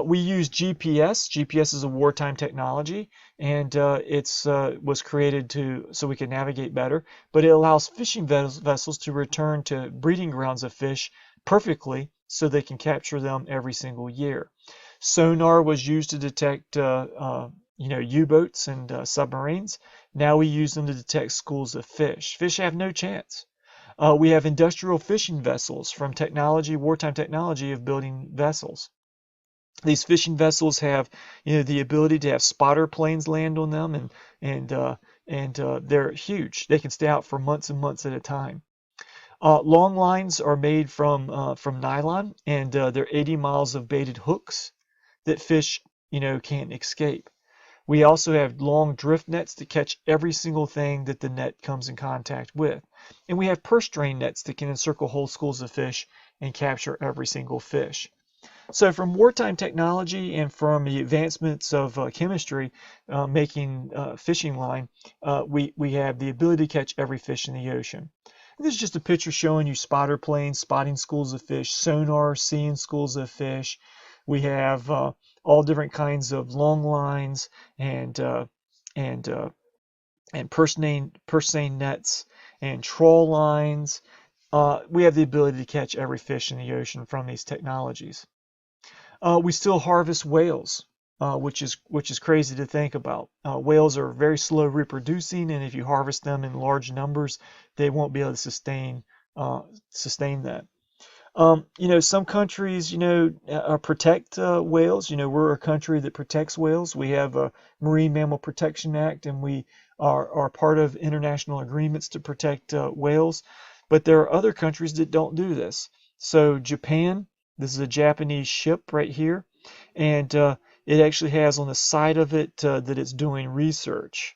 We use GPS. GPS is a wartime technology, and it's was created so we can navigate better. But it allows fishing vessels to return to breeding grounds of fish perfectly, so they can capture them every single year. Sonar was used to detect, U-boats and submarines. Now we use them to detect schools of fish. Fish have no chance. We have industrial fishing vessels from wartime technology of building vessels. These fishing vessels have, the ability to have spotter planes land on them, and they're huge. They can stay out for months and months at a time. Long lines are made from nylon, and they're 80 miles of baited hooks that fish, can't escape. We also have long drift nets to catch every single thing that the net comes in contact with. And we have purse strain nets that can encircle whole schools of fish and capture every single fish. So from wartime technology and from the advancements of chemistry making fishing line, we have the ability to catch every fish in the ocean. This is just a picture showing you spotter planes spotting schools of fish, sonar seeing schools of fish. We have all different kinds of long lines and purse seine nets and trawl lines. We have the ability to catch every fish in the ocean from these technologies. We still harvest whales, which is crazy to think about. Whales are very slow reproducing, and if you harvest them in large numbers, they won't be able to sustain that. Some countries, protect whales. We're a country that protects whales. We have a Marine Mammal Protection Act, and we are part of international agreements to protect whales. But there are other countries that don't do this. So Japan, this is a Japanese ship right here, and it actually has on the side of it that it's doing research.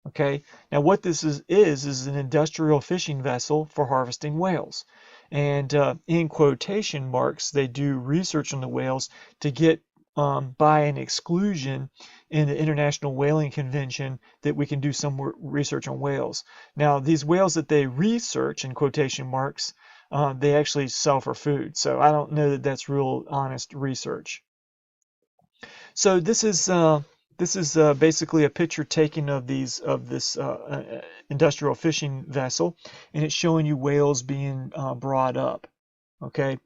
Okay, now what this is an industrial fishing vessel for harvesting whales. And in quotation marks, they do research on the whales to get by an exclusion in the International Whaling Convention that we can do some research on whales. Now, these whales that they research in quotation marks, they actually sell for food. So I don't know that that's real honest research. So this is basically a picture taken of this industrial fishing vessel, and it's showing you whales being brought up. Okay,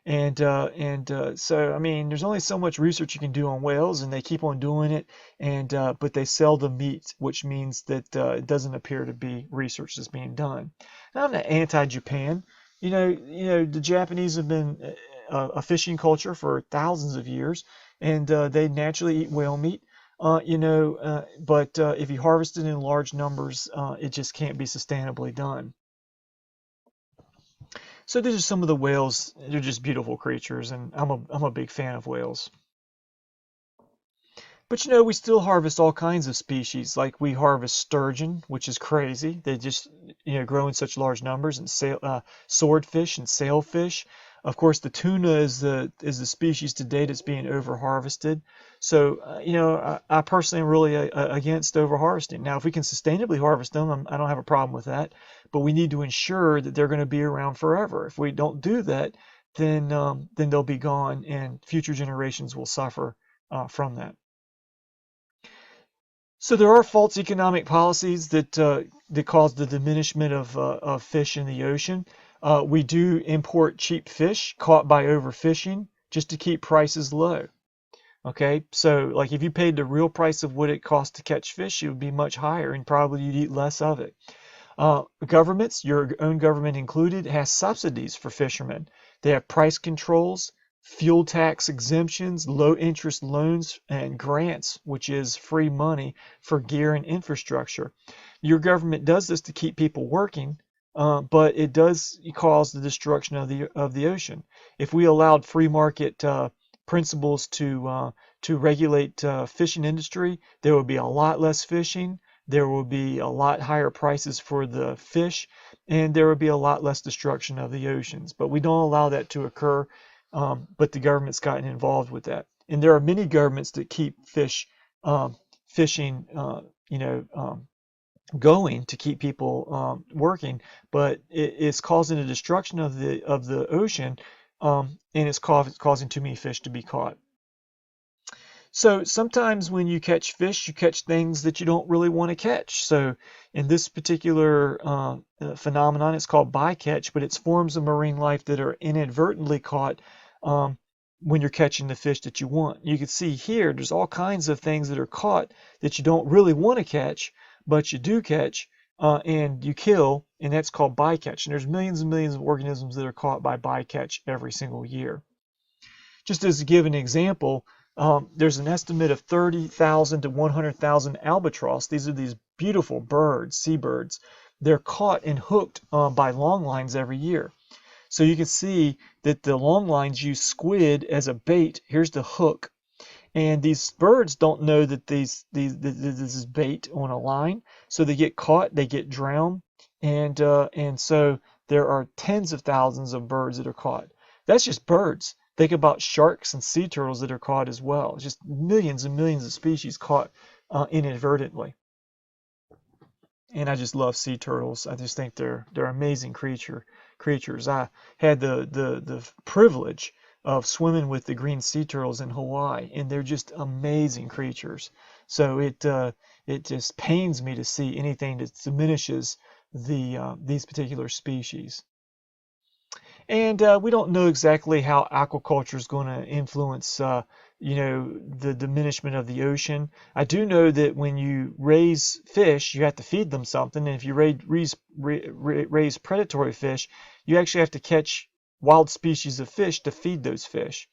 and so I mean, there's only so much research you can do on whales, and they keep on doing it, and but they sell the meat, which means that it doesn't appear to be research that's being done. Now, I'm not anti-Japan. The Japanese have been a fishing culture for thousands of years, and they naturally eat whale meat. But if you harvest it in large numbers, it just can't be sustainably done. So these are some of the whales. They're just beautiful creatures, and I'm a big fan of whales. But we still harvest all kinds of species. Like we harvest sturgeon, which is crazy. They just grow in such large numbers, and swordfish and sailfish. Of course, the tuna is the species to date that's being over harvested. So I personally am really against over harvesting. Now, if we can sustainably harvest them, I don't have a problem with that. But we need to ensure that they're going to be around forever. If we don't do that, then they'll be gone, and future generations will suffer from that. So there are false economic policies that cause the diminishment of fish in the ocean. We do import cheap fish caught by overfishing just to keep prices low. Okay, so like if you paid the real price of what it costs to catch fish, it would be much higher, and probably you'd eat less of it. Governments, your own government included, has subsidies for fishermen. They have price controls, fuel tax exemptions, low interest loans, and grants, which is free money for gear and infrastructure. Your government does this to keep people working, but it does cause the destruction of the ocean. If we allowed free market principles to regulate fishing industry, there would be a lot less fishing. There will be a lot higher prices for the fish, and there will be a lot less destruction of the oceans. But we don't allow that to occur, but the government's gotten involved with that. And there are many governments that keep fishing, going to keep people working, but it's causing a destruction of the ocean, and it's causing too many fish to be caught. So sometimes when you catch fish, you catch things that you don't really want to catch. So in this particular phenomenon, it's called bycatch, but it's forms of marine life that are inadvertently caught when you're catching the fish that you want. You can see here, there's all kinds of things that are caught that you don't really want to catch, but you do catch and you kill, and that's called bycatch. And there's millions and millions of organisms that are caught by bycatch every single year. Just as to give an example, there's an estimate of 30,000 to 100,000 albatross. These are these beautiful birds, seabirds. They're caught and hooked by long lines every year. So you can see that the long lines use squid as a bait. Here's the hook. And these birds don't know that this is bait on a line. So they get caught, they get drowned. And so there are tens of thousands of birds that are caught. That's just birds. Think about sharks and sea turtles that are caught as well. Just millions and millions of species caught inadvertently. And I just love sea turtles. I just think they're amazing creatures. I had the privilege of swimming with the green sea turtles in Hawaii, and they're just amazing creatures. So it just pains me to see anything that diminishes these particular species. And we don't know exactly how aquaculture is going to influence, the diminishment of the ocean. I do know that when you raise fish, you have to feed them something. And if you raise predatory fish, you actually have to catch wild species of fish to feed those fish.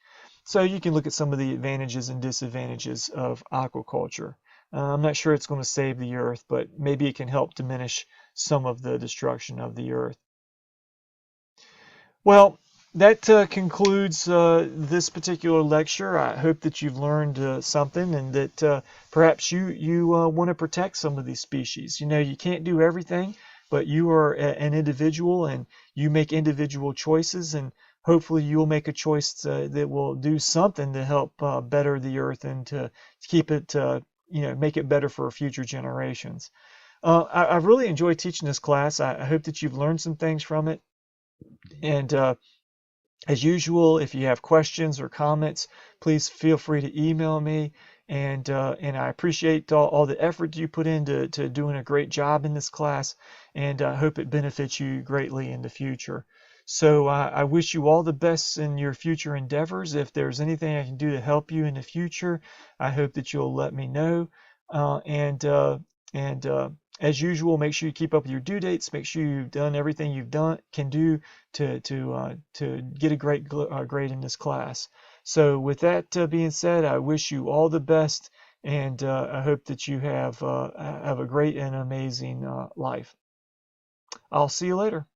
So you can look at some of the advantages and disadvantages of aquaculture. I'm not sure it's going to save the earth, but maybe it can help diminish some of the destruction of the earth. Well, that concludes this particular lecture. I hope that you've learned something, and that perhaps you want to protect some of these species. You know, you can't do everything, but you are an individual, and you make individual choices, and hopefully you'll make a choice that will do something to help better the earth and to keep it, make it better for future generations. I've really enjoyed teaching this class. I hope that you've learned some things from it. And as usual, if you have questions or comments, please feel free to email me. And I appreciate all the effort you put into doing a great job in this class, and I hope it benefits you greatly in the future. So I wish you all the best in your future endeavors. If there's anything I can do to help you in the future, I hope that you'll let me know. And as usual, make sure you keep up with your due dates. Make sure you've done everything can do to get a great grade in this class. So with that being said, I wish you all the best, and I hope that you have a great and amazing life. I'll see you later.